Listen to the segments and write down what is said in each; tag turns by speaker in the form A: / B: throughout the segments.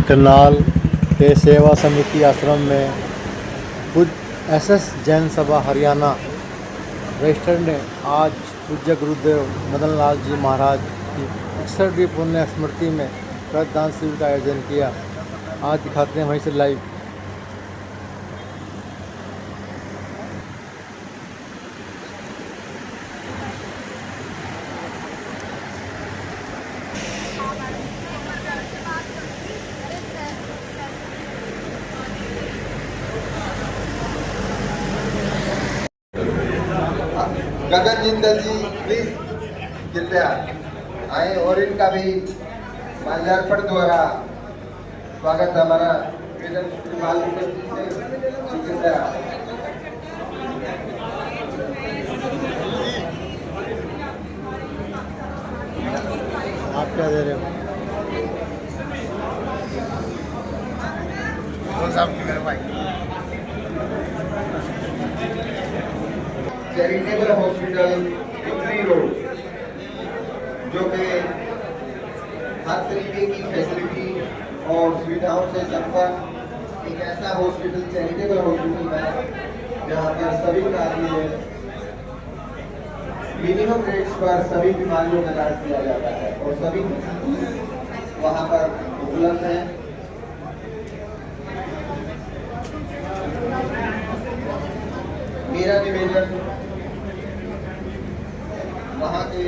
A: करनाल के सेवा समिति आश्रम में पूज्य एसएस जैन सभा हरियाणा रजिस्टर्ड ने आज पूज्य गुरुदेव मदन लाल जी महाराज की 61वीं पुण्य स्मृति में रक्तदान शिविर का आयोजन किया। आज दिखाते हैं वहीं से लाइव।
B: गगन जिंदल जी प्लीज कृपया आए और इनका भी माल्यार्पण द्वारा स्वागत हमारा वेदन श्रीमाल जी से कृपया।
A: आप क्या दे रहे हो?
B: चैरिटेबल हॉस्पिटल उत्तरी रोड जो कि हर तरीके की फैसिलिटी और सुविधाओं से संपन्न एक ऐसा हॉस्पिटल चैरिटेबल हॉस्पिटल है जहां पर सभी कार्य मिनिमम रेट्स पर सभी बीमारियों का इलाज किया जाता है और सभी वहां पर उपलब्ध है। मेरा निवेदन वहाँ के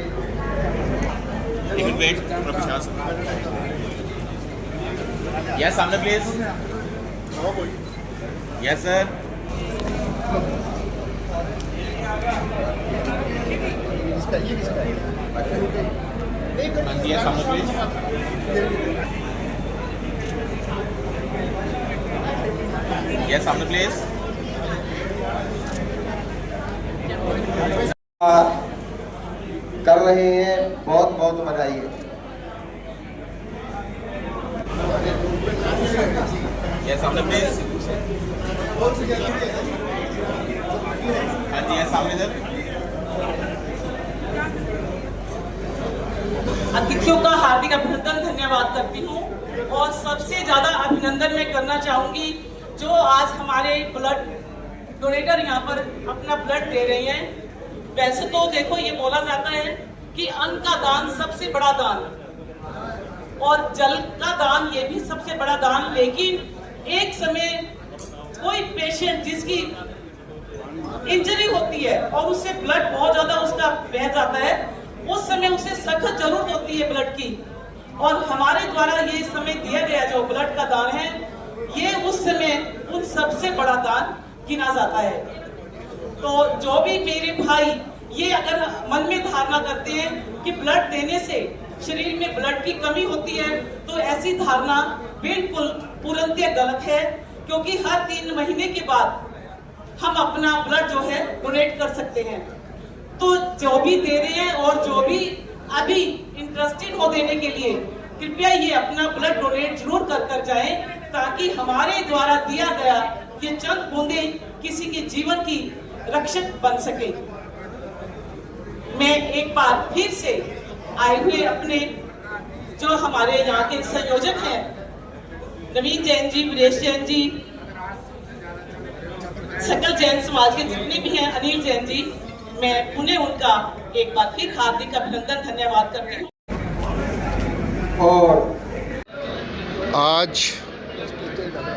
C: Yes, सामने प्लीज। Yes sir. हाँ जी, सामने प्लीज। Yes, सामने प्लीज।
B: कर रहे हैं, बहुत बहुत बधाई है।
C: Yes, सामने प्लीज। हाँ जी, yes, सामने सर।
D: अतिथियों का हार्दिक अभिनंदन धन्यवाद करती हूँ और सबसे ज्यादा अभिनंदन मैं करना चाहूंगी जो आज हमारे ब्लड डोनेटर यहाँ पर अपना ब्लड दे रहे हैं। वैसे तो देखो ये बोला जाता है कि अन्न का दान सबसे बड़ा दान और जल का दान ये भी सबसे बड़ा दान, लेकिन एक समय कोई पेशेंट जिसकी इंजरी होती है और उससे ब्लड बहुत ज्यादा उसका बह जाता है, उस समय उसे सख्त जरूरत होती है ब्लड की, और हमारे द्वारा ये समय दिया गया जो ब्लड का दान है ये उस समय उन सबसे बड़ा दान गिना जाता है। तो जो भी मेरे भाई ये अगर मन में धारणा करते हैं कि ब्लड देने से शरीर में ब्लड की कमी होती है, तो ऐसी धारणा बिल्कुल पूर्णतः गलत है, क्योंकि हर 3 महीने के बाद हम अपना ब्लड जो है डोनेट कर सकते हैं। तो जो भी दे रहे हैं और जो भी अभी इंटरेस्टेड हो देने के लिए, कृपया ये अपना ब्लड डोनेट जरूर कर जाएं, ताकि हमारे द्वारा दिया गया ये चंद बूंदे किसी के जीवन की रक्षक बन सके। मैं एक बार फिर से आए हुए अपने जो हमारे यहाँ के संयोजक हैं नवीन जैन जी, वीरेश जैन जी, सकल जैन समाज के जितने भी हैं, अनिल जैन जी, मैं उन्हें उनका एक बार फिर हार्दिक अभिनंदन धन्यवाद करती हूँ।
B: और
E: आज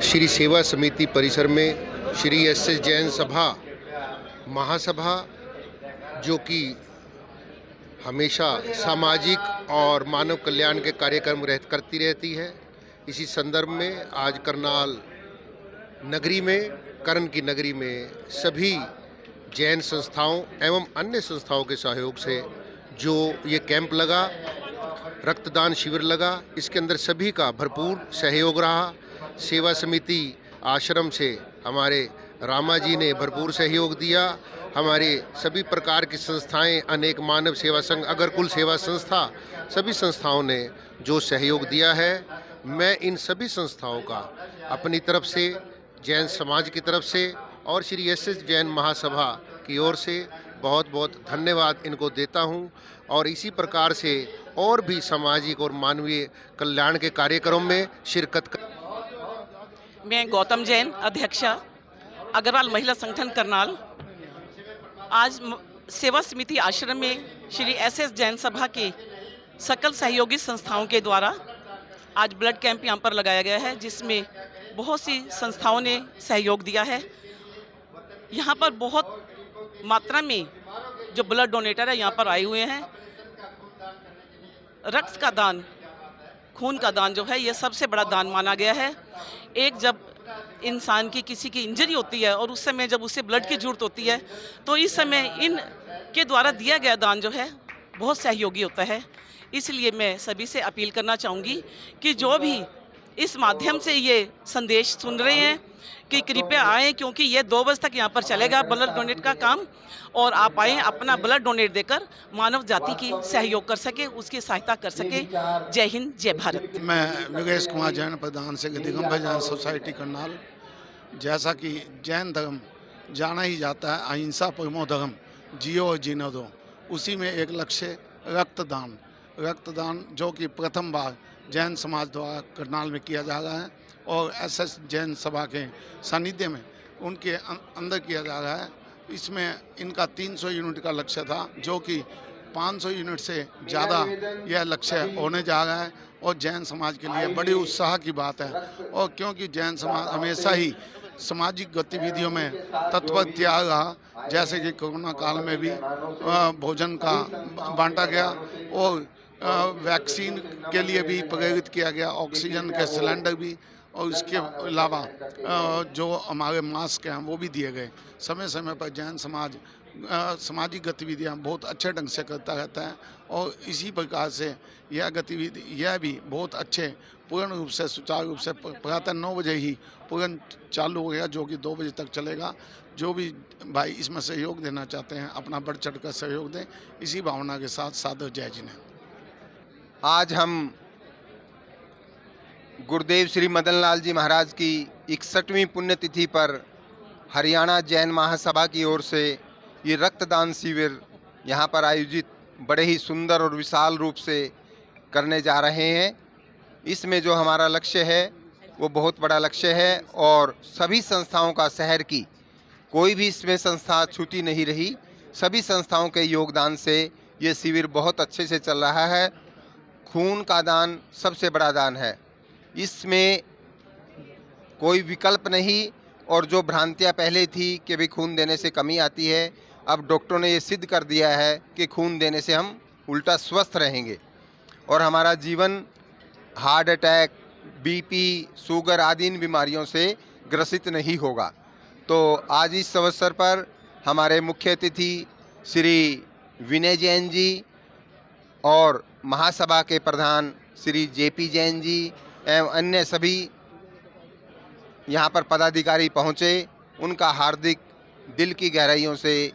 E: श्री सेवा समिति परिसर में श्री एसएस जैन सभा महासभा, जो कि हमेशा सामाजिक और मानव कल्याण के कार्यक्रम करती रहती है, इसी संदर्भ में आज करनाल नगरी में, कर्ण की नगरी में सभी जैन संस्थाओं एवं अन्य संस्थाओं के सहयोग से जो ये कैंप लगा, रक्तदान शिविर लगा, इसके अंदर सभी का भरपूर सहयोग रहा। सेवा समिति आश्रम से हमारे रामा जी ने भरपूर सहयोग दिया। हमारे सभी प्रकार की संस्थाएं, अनेक मानव सेवा संघ, अग्रकुल सेवा संस्था, सभी संस्थाओं ने जो सहयोग दिया है, मैं इन सभी संस्थाओं का अपनी तरफ से, जैन समाज की तरफ से और श्री एसएस जैन महासभा की ओर से बहुत बहुत धन्यवाद इनको देता हूं। और इसी प्रकार से और भी सामाजिक और मानवीय कल्याण के कार्यक्रम में शिरकत कर
D: मैं गौतम जैन, अध्यक्षा अग्रवाल महिला संगठन करनाल। आज सेवा समिति आश्रम में श्री एस जैन सभा के सकल सहयोगी संस्थाओं के द्वारा आज ब्लड कैंप यहाँ पर लगाया गया है, जिसमें बहुत सी संस्थाओं ने सहयोग दिया है। यहाँ पर बहुत मात्रा में जो ब्लड डोनेटर है यहाँ पर आए हुए हैं। रक्त का दान, खून का दान जो है ये सबसे बड़ा दान माना गया है। एक जब इंसान की किसी की इंजरी होती है और उस समय जब उसे ब्लड की ज़रूरत होती है, तो इस समय इन के द्वारा दिया गया दान जो है बहुत सहयोगी होता है। इसलिए मैं सभी से अपील करना चाहूँगी कि जो भी इस माध्यम से ये संदेश सुन रहे हैं कि कृपया आएँ, क्योंकि ये 2 बजे तक यहाँ पर चलेगा ब्लड डोनेट का काम, और आप आएँ अपना ब्लड डोनेट देकर मानव जाति की सहयोग कर सके, उसकी सहायता कर सके। जय हिंद, जय भारत।
F: मैं योगेश कुमार जैन, प्रधान से दिगंबर जैन सोसाइटी करनाल। जैसा कि जैन धर्म जाना ही जाता है अहिंसा परमो धर्म, जियो और जीने दो, उसी में एक लक्ष्य रक्तदान जो कि प्रथम बार जैन समाज द्वारा करनाल में किया जा रहा है और एस जैन सभा के सानिध्य में उनके अंदर किया जा रहा है। इसमें इनका 300 यूनिट का लक्ष्य था, जो कि 500 यूनिट से ज़्यादा यह लक्ष्य होने जा रहा है और जैन समाज के लिए बड़ी उत्साह की बात है। और क्योंकि जैन समाज हमेशा ही सामाजिक गतिविधियों में तत्पर तैयार रहा, जैसे कि कोरोना काल में भी भोजन का बांटा गया और वैक्सीन के लिए भी प्रेरित किया गया, ऑक्सीजन के सिलेंडर भी, और इसके अलावा जो हमारे मास्क हैं वो भी दिए गए। समय समय पर जैन समाज सामाजिक गतिविधियां बहुत अच्छे ढंग से करता रहता है और इसी प्रकार से यह गतिविधि यह भी बहुत अच्छे पूर्ण रूप से सुचारू रूप से प्रातः 9 बजे ही पूर्ण चालू हो गया, जो कि 2 बजे तक चलेगा। जो भी भाई इसमें सहयोग देना चाहते हैं अपना बढ़ चढ़ कर सहयोग दें। इसी भावना के साथ सादर जय जिन्हें।
B: आज हम गुरुदेव श्री मदन लाल जी महाराज की 61वीं पुण्यतिथि पर हरियाणा जैन महासभा की ओर से ये रक्तदान शिविर यहाँ पर आयोजित बड़े ही सुंदर और विशाल रूप से करने जा रहे हैं। इसमें जो हमारा लक्ष्य है वो बहुत बड़ा लक्ष्य है और सभी संस्थाओं का, शहर की कोई भी इसमें संस्था छूटी नहीं रही। सभी संस्थाओं के योगदान से ये शिविर बहुत अच्छे से चल रहा है। खून का दान सबसे बड़ा दान है, इसमें कोई विकल्प नहीं। और जो भ्रांतियां पहले थी कि भी खून देने से कमी आती है, अब डॉक्टरों ने ये सिद्ध कर दिया है कि खून देने से हम उल्टा स्वस्थ रहेंगे और हमारा जीवन हार्ट अटैक, बीपी, शुगर आदि इन बीमारियों से ग्रसित नहीं होगा। तो आज इस अवसर पर हमारे मुख्य अतिथि श्री विनय जैन जी और महासभा के प्रधान श्री जेपी जैन जी एवं अन्य सभी यहाँ पर पदाधिकारी पहुँचे। उनका हार्दिक दिल की गहराइयों से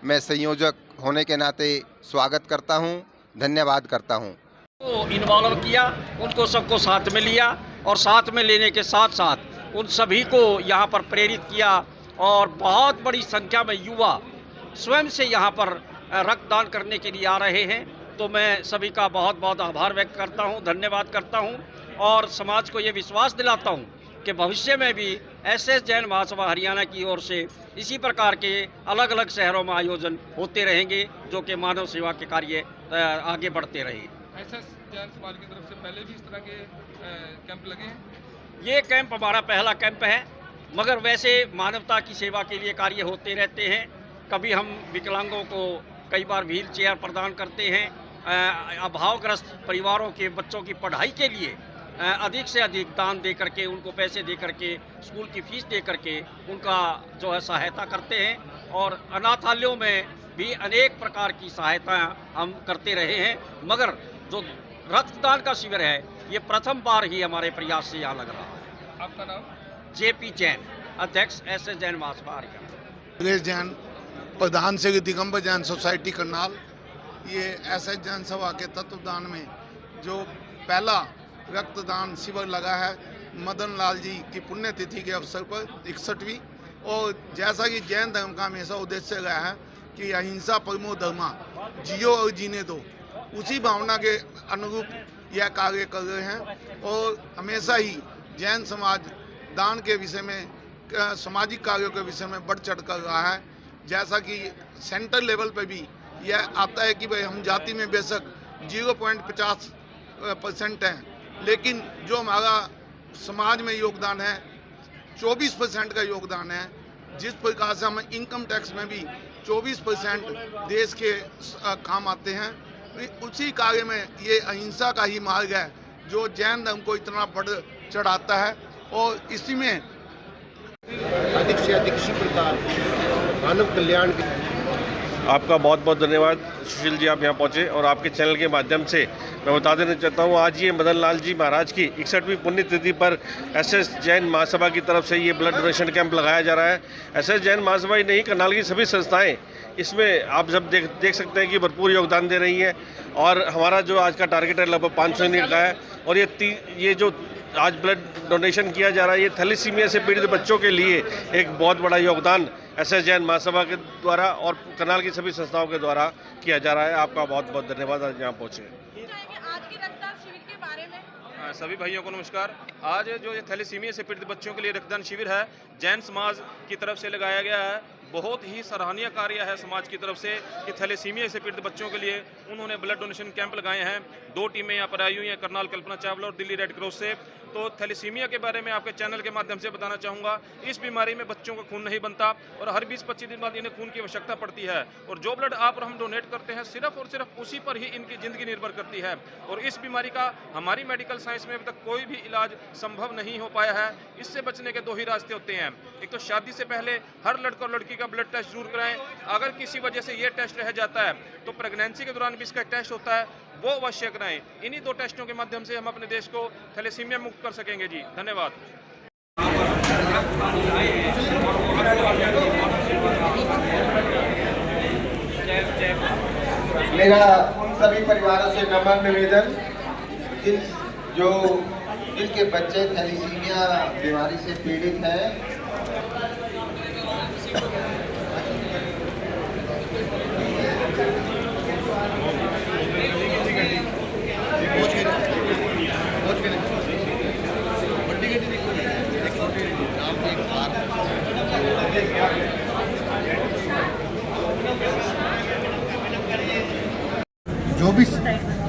B: मैं संयोजक होने के नाते स्वागत करता हूँ, धन्यवाद करता हूँ।
G: को इन्वॉल्व किया, उनको सबको साथ में लिया और साथ में लेने के साथ साथ उन सभी को यहाँ पर प्रेरित किया और बहुत बड़ी संख्या में युवा स्वयं से यहाँ पर रक्तदान करने के लिए आ रहे हैं। तो मैं सभी का बहुत बहुत आभार व्यक्त करता हूँ, धन्यवाद करता हूँ और समाज को ये विश्वास दिलाता हूँ कि भविष्य में भी एस जैन महासभा हरियाणा की ओर से इसी प्रकार के अलग अलग शहरों में आयोजन होते रहेंगे, जो कि मानव सेवा के कार्य आगे बढ़ते रहे।
H: एस जैन समाज की तरफ से पहले भी इस तरह के कैंप लगे हैं?
G: ये कैंप हमारा पहला कैंप है, मगर वैसे मानवता की सेवा के लिए कार्य होते रहते हैं। कभी हम विकलांगों को कई बार व्हील चेयर प्रदान करते हैं, अभावग्रस्त परिवारों के बच्चों की पढ़ाई के लिए अधिक से अधिक दान दे करके, उनको पैसे दे करके, स्कूल की फीस दे करके उनका जो है सहायता करते हैं। और अनाथालयों में भी अनेक प्रकार की सहायता हम करते रहे हैं, मगर जो रक्तदान का शिविर है ये प्रथम बार ही हमारे प्रयास से यहाँ लग रहा है।
H: आपका नाम?
G: जेपी जैन, अध्यक्ष एस जैन महासभा हरियाणा।
F: योगेश जैन, प्रधान से दिगंबर जैन सोसाइटी करनाल। ये एस जैन सभा के तत्वदान में जो पहला रक्तदान शिविर लगा है मदन लाल जी की पुण्यतिथि के अवसर पर 61वीं, और जैसा कि जैन धर्म का हमेशा उद्देश्य रहा है कि अहिंसा परमो धर्मा, जियो और जीने दो, उसी भावना के अनुरूप यह कार्य कर रहे हैं। और हमेशा ही जैन समाज दान के विषय में, सामाजिक कार्यों के विषय में बढ़ चढ़ कर रहा है। जैसा कि सेंटर लेवल पे भी यह आता है कि भाई हम जाति में बेशक 0.50% हैं, लेकिन जो हमारा समाज में योगदान है 24% का योगदान है। जिस प्रकार से हम इनकम टैक्स में भी 24% देश के काम आते हैं, उसी कार्य में ये अहिंसा का ही मार्ग है जो जैन धर्म को इतना बढ़ चढ़ाता है। और इसी में
E: अधिक से अधिक इसी प्रकार मानव कल्याण के
I: आपका बहुत बहुत धन्यवाद सुशील जी, आप यहाँ पहुँचे और आपके चैनल के माध्यम से मैं बता देना चाहता हूँ, आज ये मदन लाल जी महाराज की 61वीं पुण्यतिथि पर एसएस जैन महासभा की तरफ से ये ब्लड डोनेशन कैंप लगाया जा रहा है। एसएस जैन महासभा ही नहीं, करनाल की सभी संस्थाएं इसमें आप जब देख सकते हैं कि भरपूर योगदान दे रही हैं। और हमारा जो आज का टारगेट है लगभग 500 यूनिट का है। और ये जो आज ब्लड डोनेशन किया जा रहा है, ये थैलेसीमिया से पीड़ित बच्चों के लिए एक बहुत बड़ा योगदान एसएस जैन महासभा के द्वारा और करनाल की सभी संस्थाओं के द्वारा किया जा रहा है। आपका बहुत बहुत धन्यवाद आज यहाँ पहुँचे।
J: आज के रक्तदान शिविर के बारे में
H: सभी भाइयों को नमस्कार। आज जो ये थैलेसीमिया से पीड़ित बच्चों के लिए रक्तदान शिविर है, जैन समाज की तरफ से लगाया गया है। बहुत ही सराहनीय कार्य है समाज की तरफ से कि थैलेसीमिया से पीड़ित बच्चों के लिए उन्होंने ब्लड डोनेशन कैंप लगाए हैं। 2 टीमें यहाँ पर आई हुई हैं, करनाल कल्पना चावला और दिल्ली रेड क्रॉस से। तो थैलेसीमिया के बारे में आपके चैनल के माध्यम से बताना चाहूँगा, इस बीमारी में बच्चों का खून नहीं बनता और हर 20-25 दिन बाद इन्हें खून की आवश्यकता पड़ती है। और जो ब्लड आप और हम डोनेट करते हैं, सिर्फ और सिर्फ उसी पर ही इनकी ज़िंदगी निर्भर करती है। और इस बीमारी का हमारी मेडिकल साइंस में अभी तक कोई भी इलाज संभव नहीं हो पाया है। इससे बचने के 2 ही रास्ते होते हैं। एक तो शादी से पहले हर लड़का और लड़की का ब्लड टेस्ट जरूर कराएं। अगर किसी वजह से ये टेस्ट रह जाता है तो प्रेगनेंसी के दौरान भी इसका टेस्ट होता है, वो अवश्य कराएं। इन्हीं 2 टेस्टों के माध्यम से हम अपने देश को थैलेसीमिया मुक्त कर सकेंगे जी। धन्यवाद।
B: मेरा उन सभी परिवारों से नम्र निवेदन जिनके बच्चे थैलेसीमिया बीमारी से पीड़ित हैं,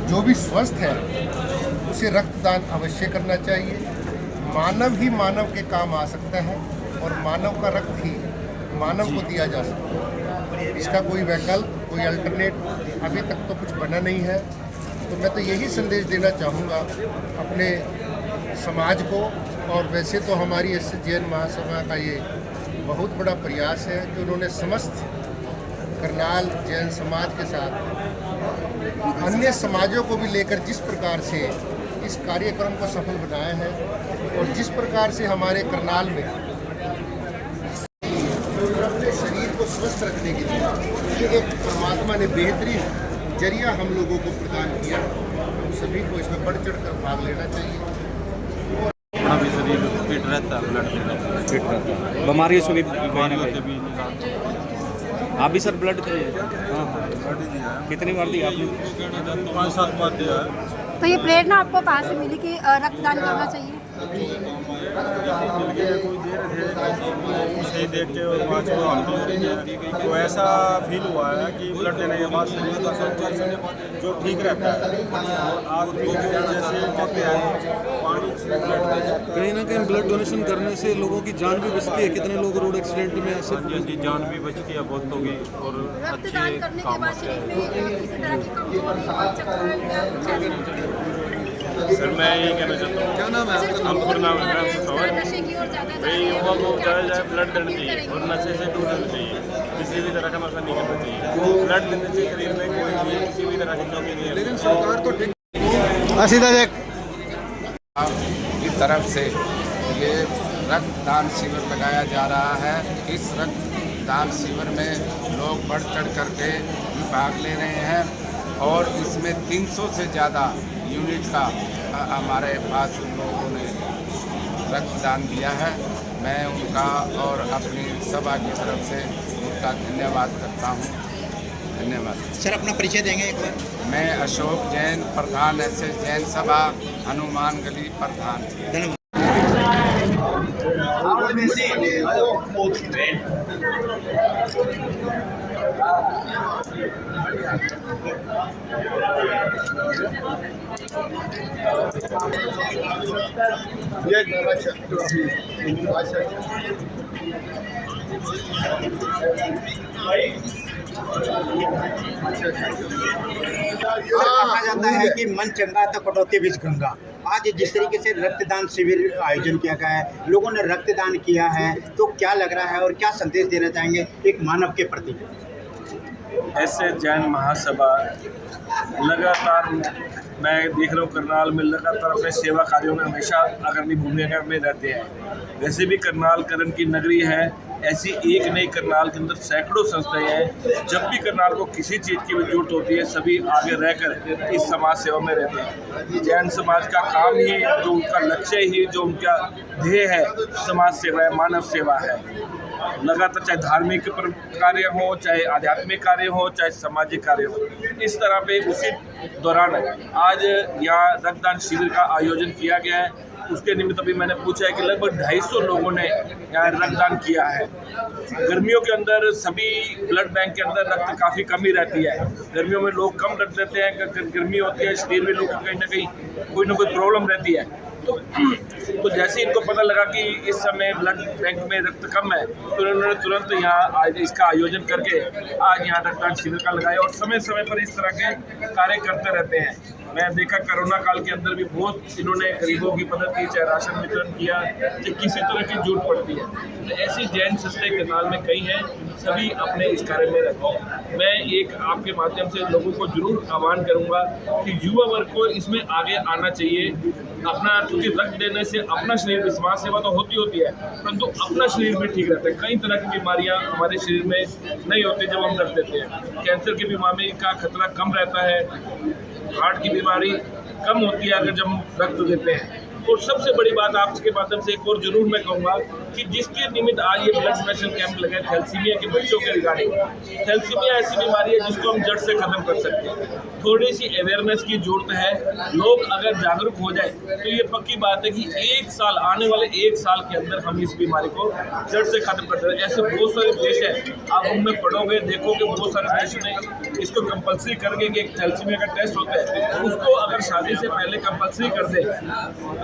E: जो भी स्वस्थ है उसे रक्तदान अवश्य करना चाहिए। मानव ही मानव के काम आ सकता है और मानव का रक्त ही मानव को दिया जा सकता है। इसका कोई वैकल्प, कोई अल्टरनेट अभी तक तो कुछ बना नहीं है। तो मैं तो यही संदेश देना चाहूँगा अपने समाज को। और वैसे तो हमारी एसएस जैन महासभा का ये बहुत बड़ा प्रयास है कि उन्होंने समस्त करनाल जैन समाज के साथ अन्य समाजों को भी लेकर जिस प्रकार से इस कार्यक्रम को सफल बनाया है और जिस प्रकार से हमारे करनाल में अपने शरीर को स्वस्थ रखने के लिए एक परमात्मा ने बेहतरीन जरिया हम लोगों को प्रदान किया। हम सभी को इसमें बढ़ चढ़ कर भाग लेना चाहिए।
K: भी शरीर फिट रहता है, ब्लड फिट रहता है,
L: बीमारियों से भी
K: भी
L: आप भी सर ब्लड
K: हाँ ब्लड दिया है।
L: कितनी बार दिया आपने?
K: 5-7 बार दिया है।
J: तो ये प्रेरणा आपको कहाँ से मिली कि रक्तदान करना चाहिए?
K: कोई दे रहे थे सही देख के और पाँच को हम दे रहे हैं, तो ऐसा फील हुआ है कि ब्लड देने के बाद शरीर का संचालन जो ठीक रहता है। और आज जैसे कहते हैं पानी
L: कहीं ना कहीं ब्लड डोनेशन करने से लोगों की जान भी बचती है। कितने लोग रोड एक्सीडेंट में ऐसे
K: की जान भी बचती है बहुत होगी। और
J: रक्तदान करने के बाद शरीर में किसी तरह की कमजोरी, चक्कर या कुछ ऐसा?
K: सर मैं यही कहना चाहता हूँ,
L: क्या नाम है आपका?
K: हम नाम है
J: नशे की ओर ज्यादा जा
K: भाई
J: रहे हैं,
K: युवा को
J: क्या
K: जाए ब्लड देना चाहिए और नशे से दूर रहना चाहिए। किसी भी तरह का नशा नहीं करना चाहिए। ब्लड देने से शरीर में कोई भी किसी भी तरह की कमी नहीं है।
L: लेकिन सरकार तो ठीक
M: की तरफ से ये रक्तदान शिविर लगाया जा रहा है। इस रक्तदान शिविर में लोग बढ़ चढ़ करके भाग ले रहे हैं और इसमें 300 से ज़्यादा यूनिट का हमारे पास लोगों ने रक्तदान दिया है। मैं उनका और अपनी सभा की तरफ से उनका धन्यवाद करता हूँ। धन्यवाद
N: सर। अपना परिचय देंगे एक बार?
M: मैं अशोक जैन, प्रधान एसएस जैन सभा, हनुमान गली प्रधान।
N: धन्यवाद। कहा जाता है कि मन चंगा तो कटौती बीच गंगा। आज जिस तरीके से रक्तदान शिविर आयोजन किया गया है, लोगों ने रक्तदान किया है, तो क्या लग रहा है और क्या संदेश देना चाहेंगे एक मानव के प्रति?
K: एसएस जैन महासभा लगातार, मैं देख रहा हूँ करनाल में लगातार अपने सेवा कार्यों में हमेशा अग्रणी भूमिका में रहते हैं। वैसे भी करनाल करण की नगरी है, ऐसी एक नई करनाल के अंदर सैकड़ों संस्थाएं हैं। जब भी करनाल को किसी चीज़ की भी जरूरत होती है, सभी आगे रहकर इस समाज सेवा में रहते हैं। जैन समाज का काम ही, जो उनका लक्ष्य ही, जो उनका ध्येय है, समाज सेवा है, मानव सेवा है। लगातार चाहे धार्मिक कार्य हो, चाहे आध्यात्मिक कार्य हो, चाहे सामाजिक कार्य हो, इस तरह पे उसी दौरान आज यहाँ रक्तदान शिविर का आयोजन किया गया है। उसके निमित्त अभी मैंने पूछा है कि लगभग 250 लोगों ने यहाँ रक्तदान किया है। गर्मियों के अंदर सभी ब्लड बैंक के अंदर रक्त काफ़ी कमी रहती है। गर्मियों में लोग कम रक्त देते हैं, गर्मी होती है, शरीर में लोगों को कहीं ना कोई प्रॉब्लम रहती है। तो जैसे इनको पता लगा कि इस समय ब्लड बैंक में रक्त कम है, तो उन्होंने तुरंत यहाँ इसका आयोजन करके आज यहाँ रक्तदान शिविर का लगाया और समय समय पर इस तरह के कार्य करते रहते हैं। मैं देखा कोरोना काल के अंदर भी बहुत इन्होंने गरीबों की मदद की, चाहे राशन वितरण किया, चाहे किसी तरह की जरूरत पड़ती है। तो ऐसी जैन संस्थाएं करनाल में कई हैं, सभी अपने इस कार्य में रहते हैं। मैं एक आपके माध्यम से लोगों को जरूर आह्वान करूंगा कि युवा वर्ग को इसमें आगे आना चाहिए। अपना, क्योंकि रक्त देने से अपना शरीर, समाज सेवा तो होती है, परंतु अपना शरीर भी ठीक रहता है। कई तरह की बीमारियां हमारे शरीर में नहीं होती जब हम रक्त देते हैं। कैंसर की बीमारी का खतरा कम रहता है, हार्ट की बीमारी कम होती है अगर जब हम रक्त देते हैं। और सबसे बड़ी बात आपके माध्यम से एक और जरूर मैं कहूँगा कि जिसके निमित्त आज ये ब्लड डोनेशन कैंप लगे थैलेसीमिया के बच्चों के रिगार्डिंग। थैलेसीमिया ऐसी बीमारी है जिसको हम जड़ से खत्म कर सकते हैं। थोड़ी सी अवेयरनेस की जरूरत है। लोग अगर जागरूक हो जाए तो ये पक्की बात है कि आने वाले एक साल के अंदर हम इस बीमारी को जड़ से खत्म कर दें। ऐसे बहुत सारे देश हैं, आप उनमें पढ़ोगे, देखोगे, बहुत सारे देश ने इसको कंपल्सरी करके कि एक थैलेसीमिया का टेस्ट होता है, उसको अगर शादी से पहले कंपल्सरी कर दे।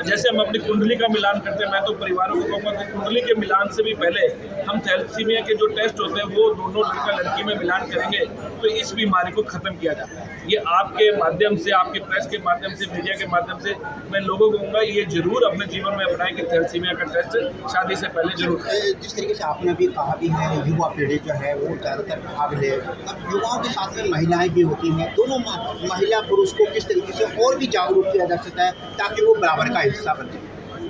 K: जैसे हम अपनी कुंडली का मिलान करते हैं, मैं तो परिवारों को कहूँगा कि कुंडली के मिलान से भी पहले हम थैलेसीमिया के जो टेस्ट होते हैं वो दोनों लड़का लड़की में मिलान करेंगे तो इस बीमारी को खत्म किया जाता है। ये आपके माध्यम से, आपके प्रेस के माध्यम से, मीडिया के माध्यम से मैं लोगों को कहूँगा ये जरूर अपने जीवन में अपनाएं कि थैलेसीमिया का टेस्ट शादी से पहले जरूर करें।
N: जिस तरीके से आपने भी कहा भी है, युवा पीढ़ी जो है वो ज़्यादातर भाग ले। अब युवाओं के साथ में महिलाएं भी होती हैं, दोनों महिला पुरुष को किस तरीके से और भी जागरूक किया जा सकता है ताकि वो बराबर का हिस्सा बन जाए?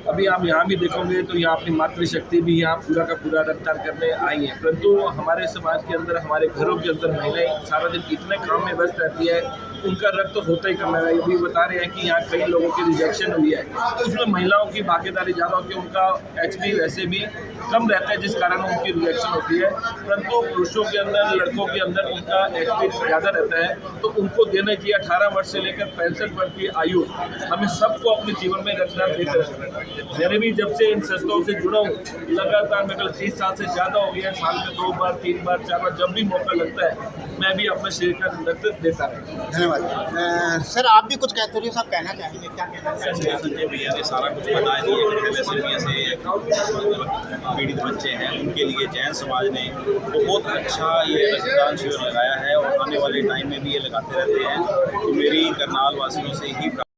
K: अभी आप यहाँ भी देखोगे तो यहाँ अपनी मातृशक्ति भी यहाँ पूरा का पूरा रक्तदान करने आई है, परंतु हमारे समाज के अंदर, हमारे घरों के अंदर महिलाएं सारा दिन इतने काम में व्यस्त रहती है, उनका रक्त तो होता ही कम है। ये भी बता रहे हैं कि यहाँ कई लोगों की रिजेक्शन हुई है, तो उसमें महिलाओं की भागीदारी ज़्यादा होती है। उनका एचपी वैसे भी कम रहता है जिस कारण उनकी रिजेक्शन होती है, परंतु पुरुषों के अंदर, लड़कों के अंदर उनका एचपी ज़्यादा रहता है, तो उनको देना चाहिए। 18 वर्ष से लेकर 65 वर्ष की आयु हमें सबको अपने जीवन में रक्तदान देते रहना है। मैंने भी जब से इन संस्थाओं से जुड़ा हूँ लगातार, मेरे 30 साल से ज़्यादा हो गया, साल में 2 बार 3 बार 4 बार जब भी मौका लगता है मैं भी अपने शरीर का रक्त देता हूँ।
N: धन्यवाद सर। आप भी कुछ कहते हो, सब कहना चाहेंगे, क्या कहना चाहेंगे?
C: संजय भैया ने सारा कुछ बता दिया। थैलेसीमिया से पीड़ित बच्चे हैं, उनके लिए जैन समाज ने बहुत अच्छा ये रक्तदान शिविर लगाया है और आने वाले टाइम में भी ये लगाते रहते हैं। तो मेरी करनाल वासियों से ही